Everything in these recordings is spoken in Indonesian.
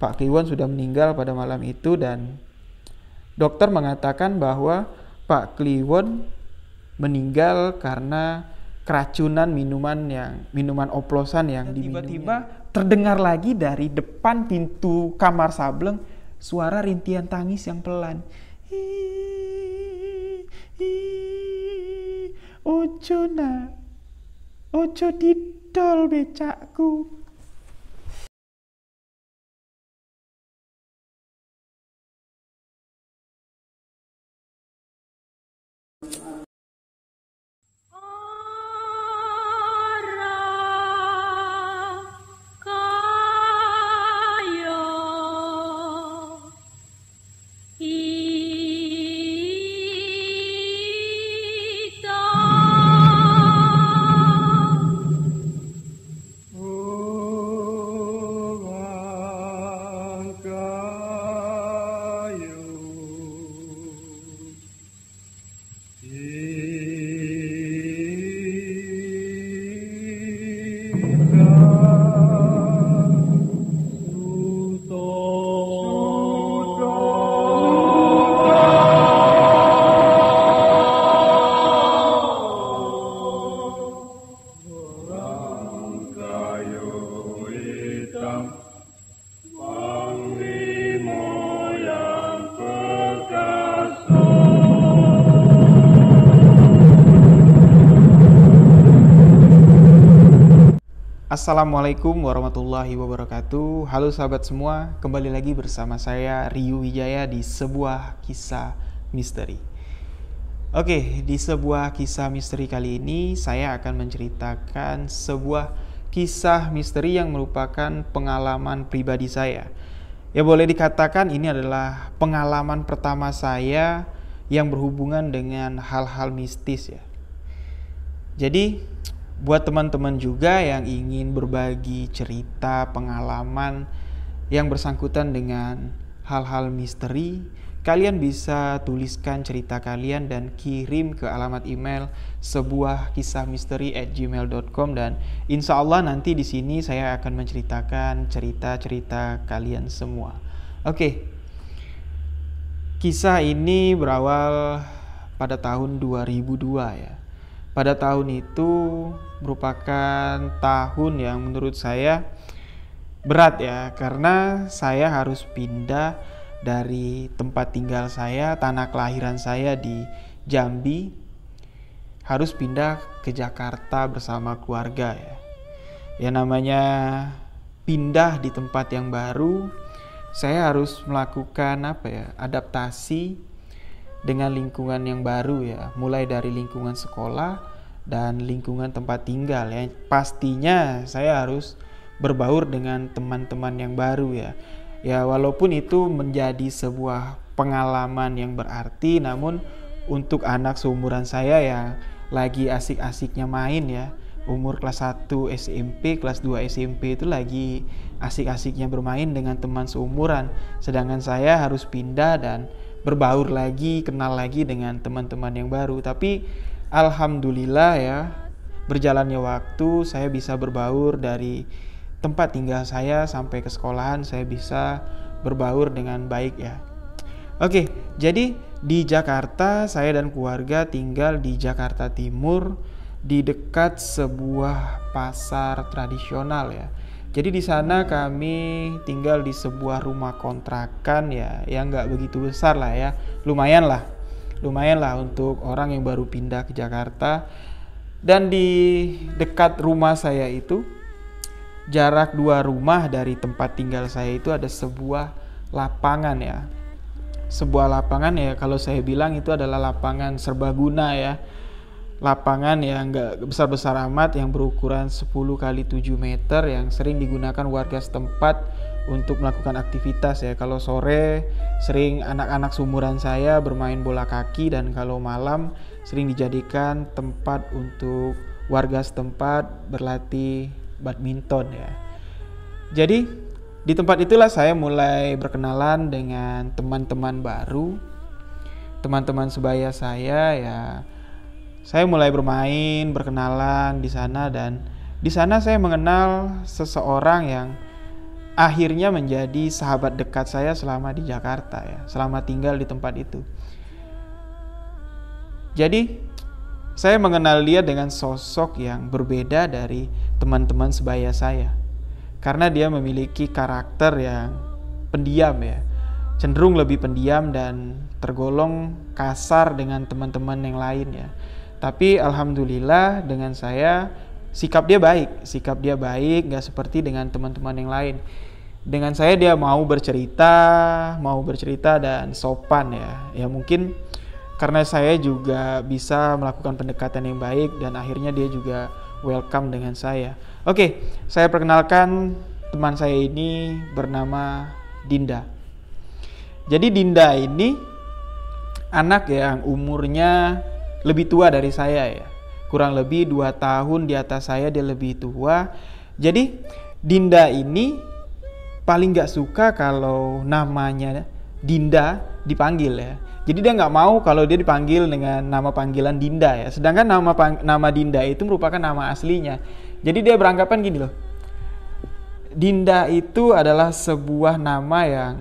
Pak Kliwon sudah meninggal pada malam itu dan dokter mengatakan bahwa Pak Kliwon meninggal karena keracunan minuman oplosan yang diminumnya. Tiba-tiba terdengar lagi dari depan pintu kamar Sableng suara rintihan tangis yang pelan. Ojo nak, ojo didol becakku. Assalamualaikum warahmatullahi wabarakatuh. Halo sahabat semua, kembali lagi bersama saya Ryu Wijaya di sebuah kisah misteri. Oke, di sebuah kisah misteri kali ini saya akan menceritakan sebuah kisah misteri yang merupakan pengalaman pribadi saya. Ya boleh dikatakan ini adalah pengalaman pertama saya yang berhubungan dengan hal-hal mistis ya. Jadi buat teman-teman juga yang ingin berbagi cerita pengalaman yang bersangkutan dengan hal-hal misteri, kalian bisa tuliskan cerita kalian dan kirim ke alamat email sebuahkisahmisteri@gmail.com dan insya Allah nanti di sini saya akan menceritakan cerita-cerita kalian semua. Oke, kisah ini berawal pada tahun 2002 ya. Pada tahun itu merupakan tahun yang menurut saya berat ya, karena saya harus pindah dari tempat tinggal saya, tanah kelahiran saya di Jambi, harus pindah ke Jakarta bersama keluarga ya. Ya namanya pindah di tempat yang baru, saya harus melakukan adaptasi dengan lingkungan yang baru ya, mulai dari lingkungan sekolah dan lingkungan tempat tinggal ya. Pastinya saya harus berbaur dengan teman-teman yang baru ya. Ya walaupun itu menjadi sebuah pengalaman yang berarti, namun untuk anak seumuran saya yang lagi asik-asiknya main ya, umur kelas 1 SMP, kelas 2 SMP itu lagi asik-asiknya bermain dengan teman seumuran, sedangkan saya harus pindah dan berbaur lagi, kenal lagi dengan teman-teman yang baru. Tapi alhamdulillah ya, berjalannya waktu saya bisa berbaur dari tempat tinggal saya sampai ke sekolahan, saya bisa berbaur dengan baik ya. Oke, jadi di Jakarta saya dan keluarga tinggal di Jakarta Timur, di dekat sebuah pasar tradisional ya. Jadi di sana kami tinggal di sebuah rumah kontrakan ya, yang nggak begitu besar lah ya, lumayan lah untuk orang yang baru pindah ke Jakarta. Dan di dekat rumah saya itu, jarak 2 rumah dari tempat tinggal saya itu ada sebuah lapangan ya. Sebuah lapangan ya, kalau saya bilang itu adalah lapangan serbaguna ya. Lapangan yang gak besar-besar amat, yang berukuran 10 kali 7 meter, yang sering digunakan warga setempat untuk melakukan aktivitas ya. Kalau sore sering anak-anak seumuran saya bermain bola kaki, dan kalau malam sering dijadikan tempat untuk warga setempat berlatih badminton ya. Jadi di tempat itulah saya mulai berkenalan dengan teman-teman baru, teman-teman sebaya saya ya. Saya mulai bermain, berkenalan di sana, dan di sana saya mengenal seseorang yang akhirnya menjadi sahabat dekat saya selama di Jakarta ya, selama tinggal di tempat itu. Jadi saya mengenal dia dengan sosok yang berbeda dari teman-teman sebaya saya. Karena dia memiliki karakter yang pendiam ya, cenderung lebih pendiam dan tergolong kasar dengan teman-teman yang lain ya. Tapi alhamdulillah dengan saya sikap dia baik, gak seperti dengan teman-teman yang lain. Dengan saya dia mau bercerita dan sopan ya. Ya mungkin karena saya juga bisa melakukan pendekatan yang baik dan akhirnya dia juga welcome dengan saya. Oke, saya perkenalkan teman saya ini bernama Dinda. Jadi Dinda ini anak yang umurnya lebih tua dari saya ya. Kurang lebih 2 tahun di atas saya, dia lebih tua. Jadi Dinda ini paling gak suka kalau namanya Dinda dipanggil ya. Jadi dia nggak mau kalau dia dipanggil dengan nama panggilan Dinda ya. Sedangkan nama Dinda itu merupakan nama aslinya. Jadi dia beranggapan gini loh. Dinda itu adalah sebuah nama yang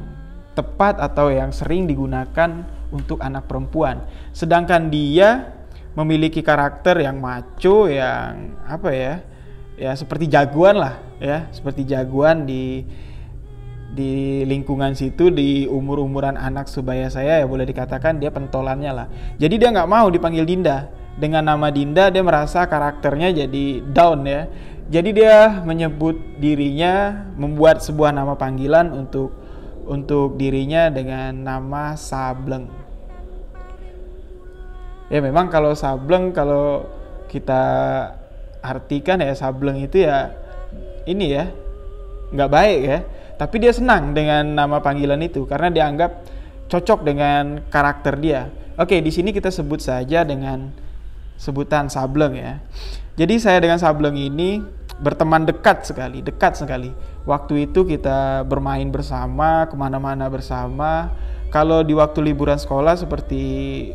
tepat atau yang sering digunakan untuk anak perempuan. Sedangkan dia memiliki karakter yang macho, yang apa ya? Ya seperti jagoan lah ya, seperti jagoan di lingkungan situ, di umur-umuran anak sebaya saya ya, boleh dikatakan dia pentolannya lah. Jadi dia nggak mau dipanggil Dinda. Dengan nama Dinda dia merasa karakternya jadi down ya. Jadi dia menyebut dirinya, membuat sebuah nama panggilan untuk dirinya dengan nama Sableng. Ya memang kalau Sableng, kalau kita artikan ya, Sableng itu ya ini ya, nggak baik ya. Tapi dia senang dengan nama panggilan itu karena dianggap cocok dengan karakter dia. Oke, di sini kita sebut saja dengan sebutan Sableng ya. Jadi saya dengan Sableng ini berteman dekat sekali. Waktu itu kita bermain bersama, kemana-mana bersama. Kalau di waktu liburan sekolah seperti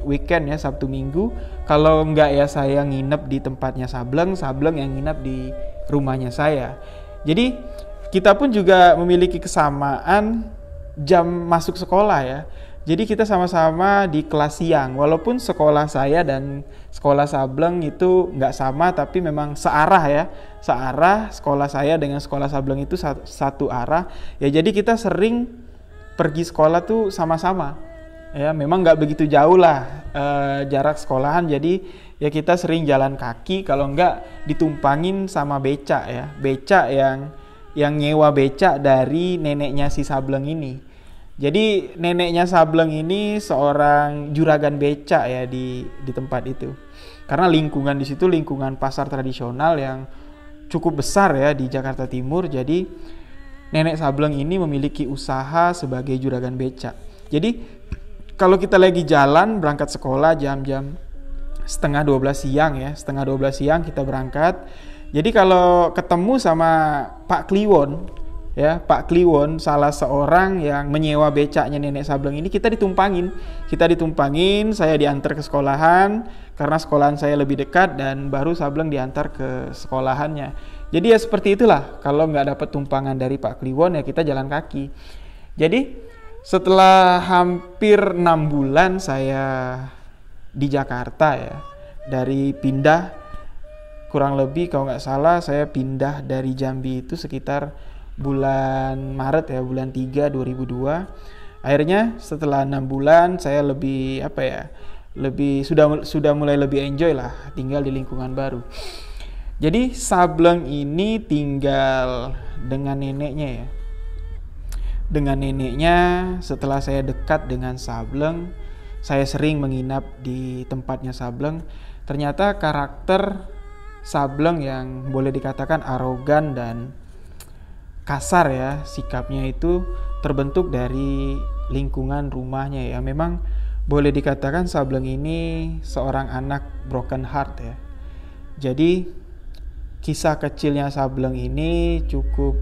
weekend ya, Sabtu Minggu, kalau enggak ya saya nginep di tempatnya Sableng yang nginep di rumahnya saya. Jadi kita pun juga memiliki kesamaan jam masuk sekolah ya. Jadi kita sama-sama di kelas siang. Walaupun sekolah saya dan sekolah Sableng itu nggak sama, tapi memang searah ya. Searah, sekolah saya dengan sekolah Sableng itu satu arah. Ya jadi kita sering pergi sekolah tuh sama-sama. Ya memang nggak begitu jauh lah jarak sekolahan. Jadi ya kita sering jalan kaki. Kalau nggak ditumpangin sama becak ya. Becak yang nyewa becak dari neneknya si Sableng ini. Jadi neneknya Sableng ini seorang juragan becak ya di tempat itu. Karena lingkungan di situ lingkungan pasar tradisional yang cukup besar ya di Jakarta Timur. Jadi nenek Sableng ini memiliki usaha sebagai juragan becak. Jadi kalau kita lagi jalan berangkat sekolah jam-jam 11:30 siang ya, 11:30 siang kita berangkat. Jadi kalau ketemu sama Pak Kliwon, ya Pak Kliwon salah seorang yang menyewa becaknya nenek Sableng ini, kita ditumpangin, saya diantar ke sekolahan karena sekolahan saya lebih dekat dan baru Sableng diantar ke sekolahannya. Jadi ya seperti itulah, kalau nggak dapat tumpangan dari Pak Kliwon ya kita jalan kaki. Jadi setelah hampir 6 bulan saya di Jakarta ya, dari pindah kurang lebih kalau nggak salah saya pindah dari Jambi itu sekitar bulan Maret ya, bulan 3 2002. Akhirnya setelah 6 bulan saya lebih sudah mulai lebih enjoy lah tinggal di lingkungan baru. Jadi Sableng ini tinggal dengan neneknya ya. Dengan neneknya, setelah saya dekat dengan Sableng, saya sering menginap di tempatnya Sableng. Ternyata karakter Sableng yang boleh dikatakan arogan dan kasar ya, sikapnya itu terbentuk dari lingkungan rumahnya ya. Memang boleh dikatakan Sableng ini seorang anak broken heart ya. Jadi kisah kecilnya Sableng ini cukup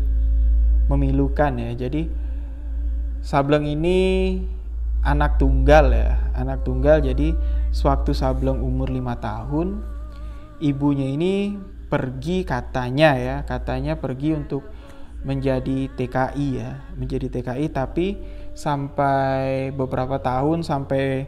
memilukan ya. Jadi Sableng ini anak tunggal ya, anak tunggal. Jadi sewaktu Sableng umur 5 tahun, ibunya ini pergi katanya pergi untuk menjadi TKI ya, menjadi TKI, tapi sampai beberapa tahun, sampai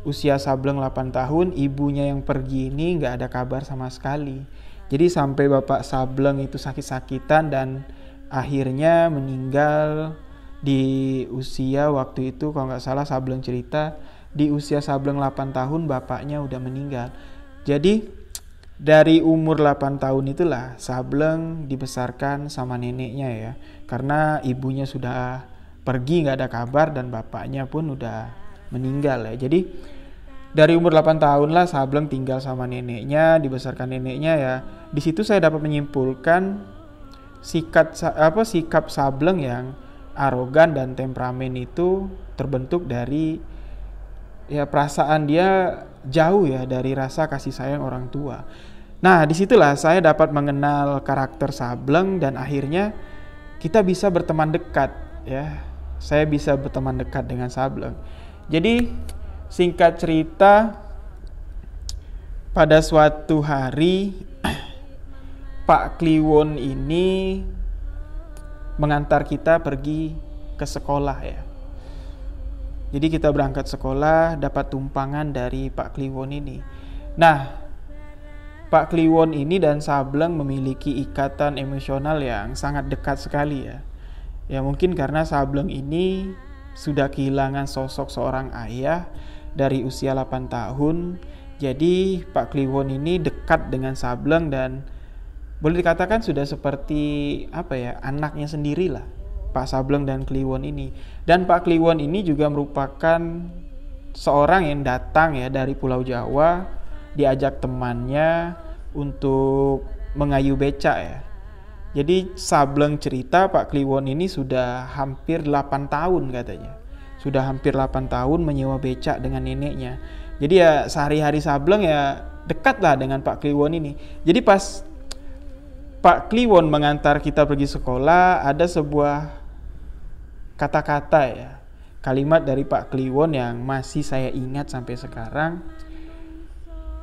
usia Sableng 8 tahun, ibunya yang pergi ini nggak ada kabar sama sekali. Jadi sampai bapak Sableng itu sakit-sakitan dan akhirnya meninggal di usia waktu itu, kalau nggak salah Sableng cerita, di usia Sableng 8 tahun bapaknya udah meninggal. Jadi dari umur 8 tahun itulah Sableng dibesarkan sama neneknya ya. Karena ibunya sudah pergi, gak ada kabar, dan bapaknya pun udah meninggal ya. Jadi dari umur 8 tahun lah Sableng tinggal sama neneknya, dibesarkan neneknya ya. Di situ saya dapat menyimpulkan sikap Sableng yang arogan dan temperamen itu terbentuk dari ya perasaan dia jauh ya dari rasa kasih sayang orang tua. Nah, disitulah saya dapat mengenal karakter Sableng dan akhirnya kita bisa berteman dekat ya. Saya bisa berteman dekat dengan Sableng. Jadi singkat cerita, pada suatu hari Pak Kliwon ini mengantar kita pergi ke sekolah ya. Jadi kita berangkat sekolah, dapat tumpangan dari Pak Kliwon ini. Nah, Pak Kliwon ini dan Sableng memiliki ikatan emosional yang sangat dekat sekali ya. Ya mungkin karena Sableng ini sudah kehilangan sosok seorang ayah dari usia 8 tahun. Jadi Pak Kliwon ini dekat dengan Sableng dan boleh dikatakan sudah seperti anaknya sendiri lah, Pak Sableng dan Kliwon ini. Dan Pak Kliwon ini juga merupakan seorang yang datang ya dari Pulau Jawa, diajak temannya untuk mengayu becak ya. Jadi Sableng cerita Pak Kliwon ini sudah hampir 8 tahun katanya. Sudah hampir 8 tahun menyewa becak dengan neneknya. Jadi ya sehari-hari Sableng ya dekat lah dengan Pak Kliwon ini. Jadi pas Pak Kliwon mengantar kita pergi sekolah, ada sebuah kata-kata ya, kalimat dari Pak Kliwon yang masih saya ingat sampai sekarang.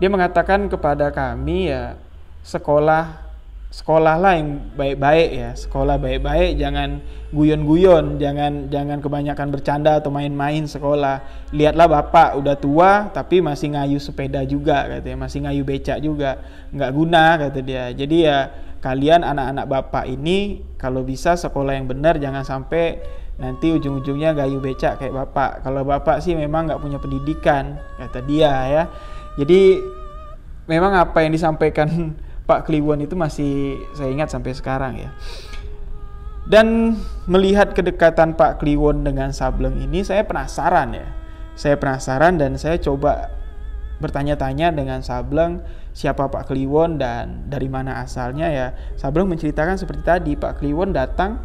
Dia mengatakan kepada kami ya, sekolahlah yang baik-baik ya, sekolah baik-baik, jangan guyon-guyon, jangan kebanyakan bercanda atau main-main sekolah. Lihatlah bapak udah tua tapi masih ngayu sepeda juga katanya, masih ngayu becak juga, nggak guna kata dia. Jadi ya kalian anak-anak bapak ini kalau bisa sekolah yang benar, jangan sampai nanti ujung-ujungnya gayu becak kayak bapak. Kalau bapak sih memang nggak punya pendidikan kata dia ya. Jadi memang apa yang disampaikan Pak Kliwon itu masih saya ingat sampai sekarang ya. Dan melihat kedekatan Pak Kliwon dengan Sableng ini, saya penasaran ya. Saya penasaran dan saya coba bertanya-tanya dengan Sableng siapa Pak Kliwon dan dari mana asalnya ya. Sableng menceritakan seperti tadi, Pak Kliwon datang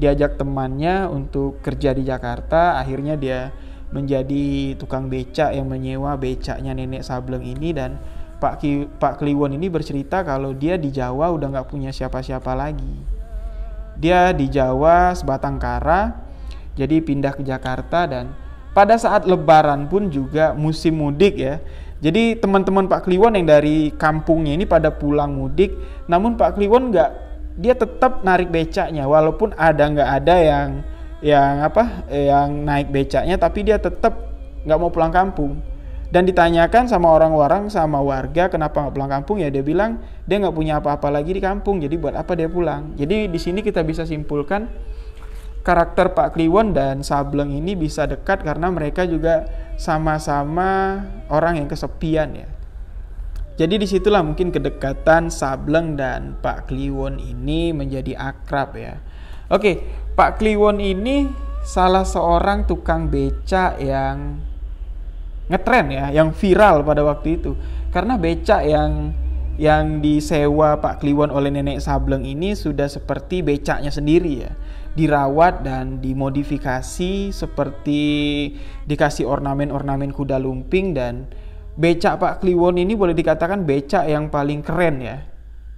diajak temannya untuk kerja di Jakarta, akhirnya dia menjadi tukang becak yang menyewa becaknya nenek Sableng ini. Dan Pak Kliwon ini bercerita kalau dia di Jawa udah gak punya siapa-siapa lagi. Dia di Jawa sebatang kara, jadi pindah ke Jakarta. Dan pada saat lebaran pun juga musim mudik ya, jadi teman-teman Pak Kliwon yang dari kampungnya ini pada pulang mudik, namun Pak Kliwon dia tetap narik becaknya, walaupun nggak ada yang naik becaknya, tapi dia tetap nggak mau pulang kampung. Dan ditanyakan sama orang-orang, sama warga, kenapa nggak pulang kampung ya, dia bilang dia nggak punya apa-apa lagi di kampung, jadi buat apa dia pulang. Jadi di sini kita bisa simpulkan karakter Pak Kliwon dan Sableng ini bisa dekat karena mereka juga sama-sama orang yang kesepian ya. Jadi disitulah mungkin kedekatan Sableng dan Pak Kliwon ini menjadi akrab ya. Oke, Pak Kliwon ini salah seorang tukang becak yang ngetren ya, yang viral pada waktu itu. Karena becak yang disewa Pak Kliwon oleh nenek Sableng ini sudah seperti becaknya sendiri ya. Dirawat dan dimodifikasi seperti dikasih ornamen-ornamen kuda lumping. Dan becak Pak Kliwon ini boleh dikatakan becak yang paling keren ya,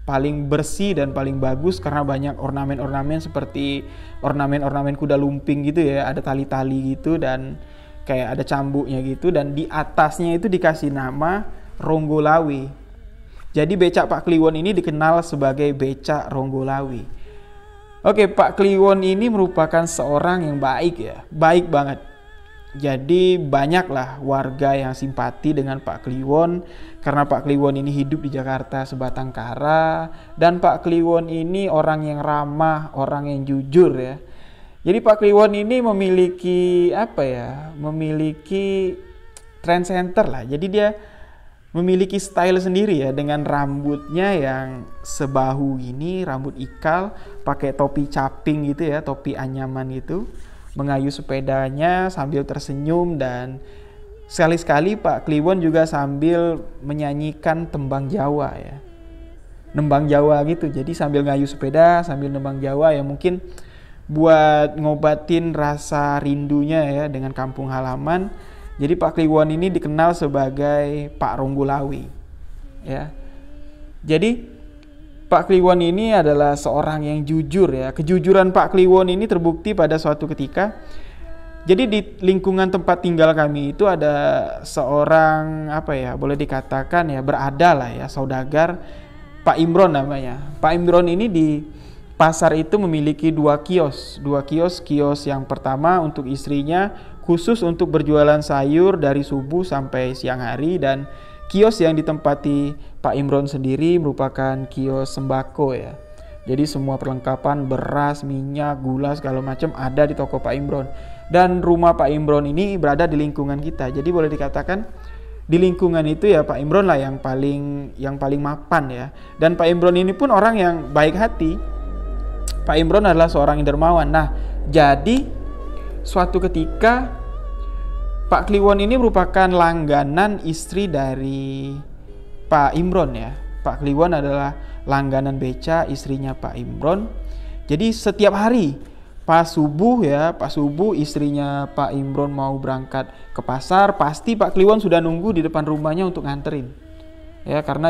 paling bersih dan paling bagus karena banyak ornamen-ornamen seperti ornamen-ornamen kuda lumping gitu ya, ada tali-tali gitu dan kayak ada cambuknya gitu, dan di atasnya itu dikasih nama Ronggolawe. Jadi becak Pak Kliwon ini dikenal sebagai becak Ronggolawe. Oke, Pak Kliwon ini merupakan seorang yang baik ya, baik banget. Jadi banyaklah warga yang simpati dengan Pak Kliwon karena Pak Kliwon ini hidup di Jakarta sebatang kara dan Pak Kliwon ini orang yang ramah, orang yang jujur ya. Jadi Pak Kliwon ini memiliki apa ya? Memiliki trend center lah. Jadi dia memiliki style sendiri ya dengan rambutnya yang sebahu gini, rambut ikal, pakai topi caping gitu ya, topi anyaman gitu, mengayuh sepedanya sambil tersenyum dan sekali-sekali Pak Kliwon juga sambil menyanyikan tembang Jawa ya. Nembang Jawa gitu. Jadi sambil ngayuh sepeda, sambil nembang Jawa ya mungkin buat ngobatin rasa rindunya ya dengan kampung halaman. Jadi Pak Kliwon ini dikenal sebagai Pak Ronggolawe ya. Jadi Pak Kliwon ini adalah seorang yang jujur ya. Kejujuran Pak Kliwon ini terbukti pada suatu ketika. Jadi di lingkungan tempat tinggal kami itu ada seorang apa ya, boleh dikatakan ya berada lah ya, saudagar, Pak Imron namanya. Pak Imron ini di pasar itu memiliki dua kios. Kios yang pertama untuk istrinya khusus untuk berjualan sayur dari subuh sampai siang hari, dan kios yang ditempati Pak Imron sendiri merupakan kios sembako ya. Jadi semua perlengkapan beras, minyak, gula segala macam ada di toko Pak Imron. Dan rumah Pak Imron ini berada di lingkungan kita. Jadi boleh dikatakan di lingkungan itu ya Pak Imron lah yang paling mapan ya. Dan Pak Imron ini pun orang yang baik hati. Pak Imron adalah seorang yang dermawan. Nah, jadi suatu ketika Pak Kliwon ini merupakan langganan istri dari Pak Imron ya. Pak Kliwon adalah langganan beca istrinya Pak Imron. Jadi setiap hari pas subuh istrinya Pak Imron mau berangkat ke pasar, pasti Pak Kliwon sudah nunggu di depan rumahnya untuk nganterin. Ya, karena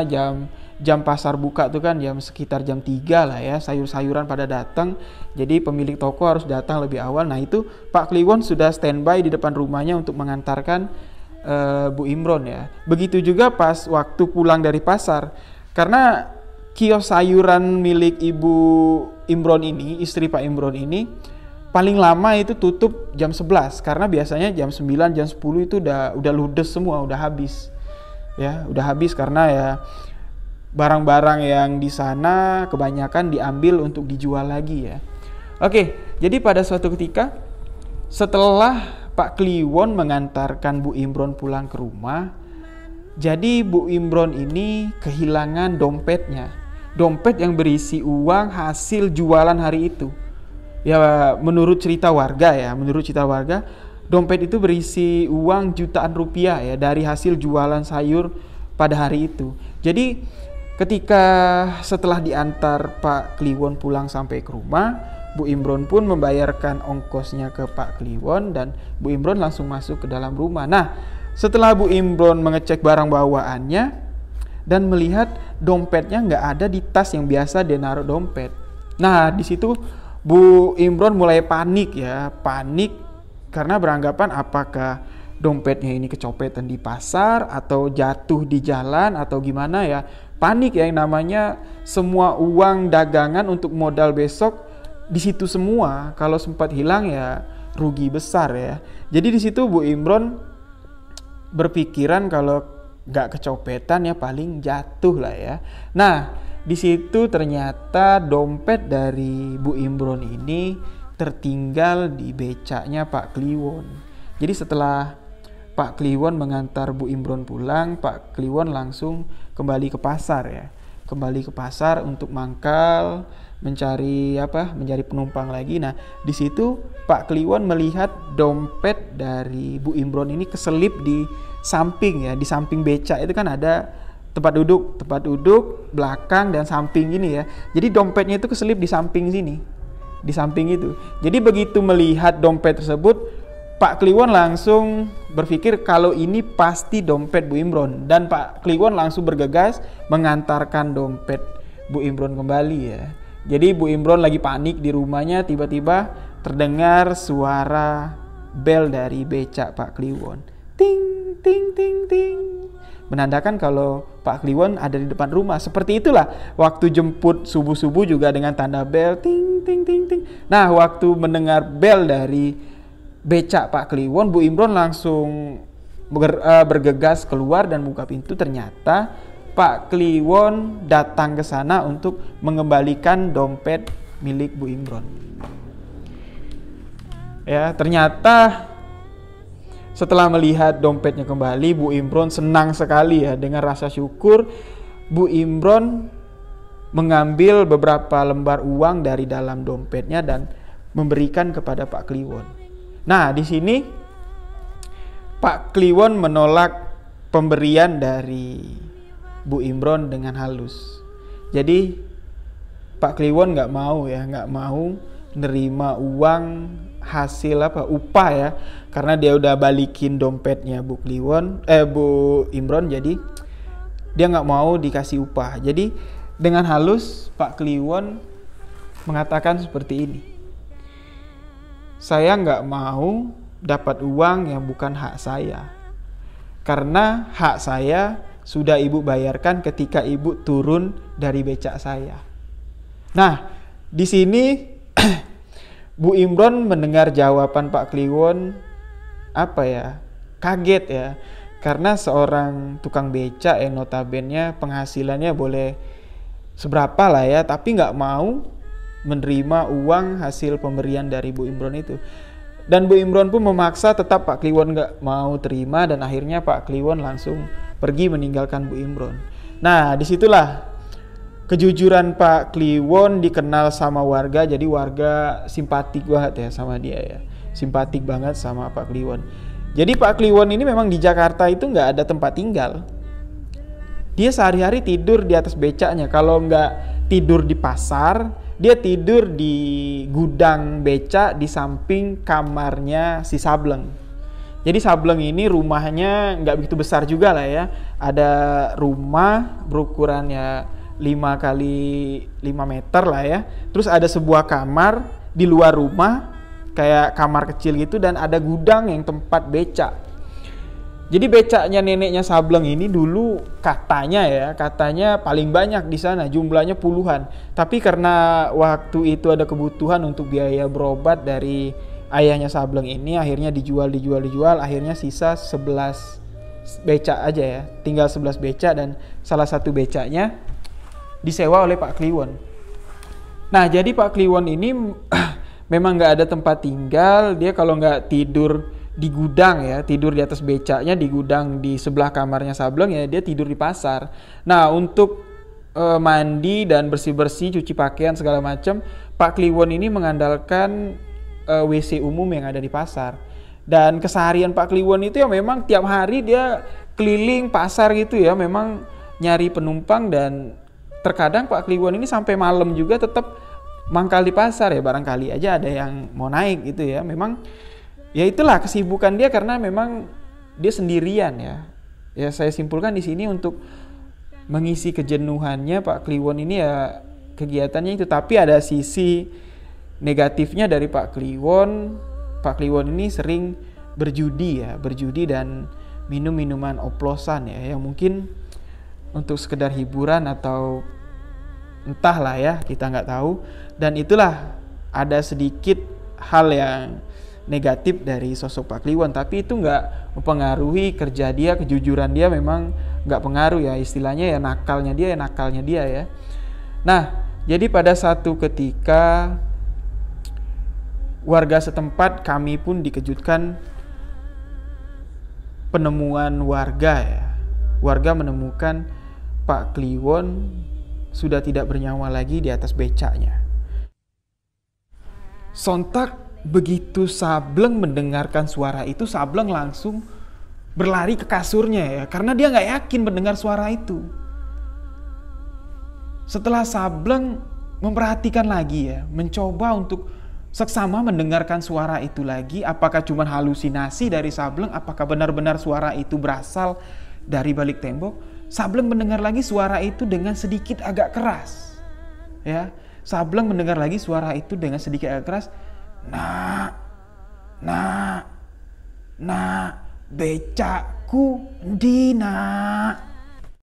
jam pasar buka tuh kan sekitar jam 3 lah ya, sayur-sayuran pada datang. Jadi pemilik toko harus datang lebih awal. Nah, itu Pak Kliwon sudah standby di depan rumahnya untuk mengantarkan Bu Imron ya. Begitu juga pas waktu pulang dari pasar. Karena kios sayuran milik Ibu Imron ini, istri Pak Imron ini, paling lama itu tutup jam 11 karena biasanya jam 9, jam 10 itu udah ludes semua, udah habis. Ya, udah habis karena ya barang-barang yang di sana kebanyakan diambil untuk dijual lagi ya. Oke, jadi pada suatu ketika setelah Pak Kliwon mengantarkan Bu Imron pulang ke rumah, jadi Bu Imron ini kehilangan dompetnya. Dompet yang berisi uang hasil jualan hari itu. Ya menurut cerita warga, dompet itu berisi uang jutaan rupiah ya dari hasil jualan sayur pada hari itu. Jadi ketika setelah diantar Pak Kliwon pulang sampai ke rumah, Bu Imron pun membayarkan ongkosnya ke Pak Kliwon dan Bu Imron langsung masuk ke dalam rumah. Nah, setelah Bu Imron mengecek barang bawaannya dan melihat dompetnya nggak ada di tas yang biasa dia naruh dompet. Nah, di situ Bu Imron mulai panik karena beranggapan apakah dompetnya ini kecopetan di pasar atau jatuh di jalan atau gimana ya. Panik ya, yang namanya semua uang dagangan untuk modal besok di situ semua. Kalau sempat hilang ya rugi besar ya. Jadi di situ Bu Imron berpikiran kalau gak kecopetan ya paling jatuh lah ya. Nah, di situ ternyata dompet dari Bu Imron ini tertinggal di becaknya Pak Kliwon. Jadi setelah Pak Kliwon mengantar Bu Imron pulang, Pak Kliwon langsung kembali ke pasar ya. Kembali ke pasar untuk mangkal, mencari penumpang lagi. Nah, di situ Pak Kliwon melihat dompet dari Bu Imron ini keselip di samping ya, di samping becak itu kan ada tempat duduk belakang dan samping gini ya. Jadi dompetnya itu keselip di samping sini, di samping itu. Jadi begitu melihat dompet tersebut, Pak Kliwon langsung berpikir kalau ini pasti dompet Bu Imron, dan Pak Kliwon langsung bergegas mengantarkan dompet Bu Imron kembali ya. Jadi Bu Imron lagi panik di rumahnya, tiba-tiba terdengar suara bel dari becak Pak Kliwon. Ting ting ting ting. menandakan kalau Pak Kliwon ada di depan rumah. Seperti itulah waktu jemput subuh-subuh juga dengan tanda bel ting ting ting ting. Nah, waktu mendengar bel dari becak Pak Kliwon, Bu Imron langsung bergegas keluar dan buka pintu. Ternyata Pak Kliwon datang ke sana untuk mengembalikan dompet milik Bu Imron. Ya, ternyata setelah melihat dompetnya kembali, Bu Imron senang sekali ya. Dengan rasa syukur, Bu Imron mengambil beberapa lembar uang dari dalam dompetnya dan memberikan kepada Pak Kliwon. Nah, di sini Pak Kliwon menolak pemberian dari Bu Imron dengan halus. Jadi Pak Kliwon nggak mau nerima uang hasil upah ya, karena dia udah balikin dompetnya Bu Imron, jadi dia nggak mau dikasih upah. Jadi dengan halus Pak Kliwon mengatakan seperti ini, saya nggak mau dapat uang yang bukan hak saya, karena hak saya sudah ibu bayarkan ketika ibu turun dari becak saya. Nah, di sini Bu Imron mendengar jawaban Pak Kliwon kaget ya, karena seorang tukang becak yang notabene penghasilannya boleh seberapa lah ya, tapi nggak mau menerima uang hasil pemberian dari Bu Imron itu. Dan Bu Imron pun memaksa, tetap Pak Kliwon nggak mau terima, dan akhirnya Pak Kliwon langsung pergi meninggalkan Bu Imron. Nah, disitulah kejujuran Pak Kliwon dikenal sama warga, jadi warga simpatik banget ya sama dia ya. Simpatik banget sama Pak Kliwon. Jadi Pak Kliwon ini memang di Jakarta itu nggak ada tempat tinggal. Dia sehari-hari tidur di atas becaknya. Kalau nggak tidur di pasar, dia tidur di gudang becak di samping kamarnya si Sableng. Jadi Sableng ini rumahnya nggak begitu besar juga lah ya. Ada rumah berukurannya 5 kali 5 meter lah ya. Terus ada sebuah kamar di luar rumah, kayak kamar kecil gitu, dan ada gudang yang tempat becak. Jadi becaknya neneknya Sableng ini dulu katanya paling banyak di sana, jumlahnya puluhan. Tapi karena waktu itu ada kebutuhan untuk biaya berobat dari ayahnya Sableng ini, akhirnya dijual, akhirnya sisa 11 becak aja ya. Tinggal 11 becak, dan salah satu becaknya disewa oleh Pak Kliwon. Nah, jadi Pak Kliwon ini memang nggak ada tempat tinggal. Dia kalau nggak tidur di gudang ya, tidur di atas becaknya di gudang di sebelah kamarnya Sableng ya, dia tidur di pasar. Nah, untuk mandi dan bersih-bersih, cuci pakaian segala macam, Pak Kliwon ini mengandalkan WC umum yang ada di pasar. Dan keseharian Pak Kliwon itu ya memang tiap hari dia keliling pasar gitu ya, memang nyari penumpang, dan terkadang Pak Kliwon ini sampai malam juga tetap mangkal di pasar ya, barangkali aja ada yang mau naik gitu ya. Memang ya itulah kesibukan dia, karena memang dia sendirian ya. Ya saya simpulkan di sini untuk mengisi kejenuhannya Pak Kliwon ini ya kegiatannya itu. Tapi ada sisi negatifnya dari Pak Kliwon. Pak Kliwon ini sering berjudi dan minum minuman oplosan ya, yang mungkin untuk sekedar hiburan atau entahlah ya, kita nggak tahu. Dan itulah ada sedikit hal yang negatif dari sosok Pak Kliwon, tapi itu nggak mempengaruhi kerja dia, kejujuran dia memang nggak pengaruh ya, istilahnya ya nakalnya dia ya. Nah, jadi pada satu ketika warga setempat, kami pun dikejutkan penemuan warga ya. Warga menemukan Pak Kliwon sudah tidak bernyawa lagi di atas becaknya. Sontak begitu Sableng mendengarkan suara itu, Sableng langsung berlari ke kasurnya ya, karena dia nggak yakin mendengar suara itu. Setelah Sableng memperhatikan lagi ya, mencoba untuk seksama mendengarkan suara itu lagi, apakah cuma halusinasi dari Sableng, apakah benar-benar suara itu berasal dari balik tembok. Sableng mendengar lagi suara itu dengan sedikit agak keras. Ya, Sableng mendengar lagi suara itu dengan sedikit agak keras. Nak, becakku. Anakku, Dina.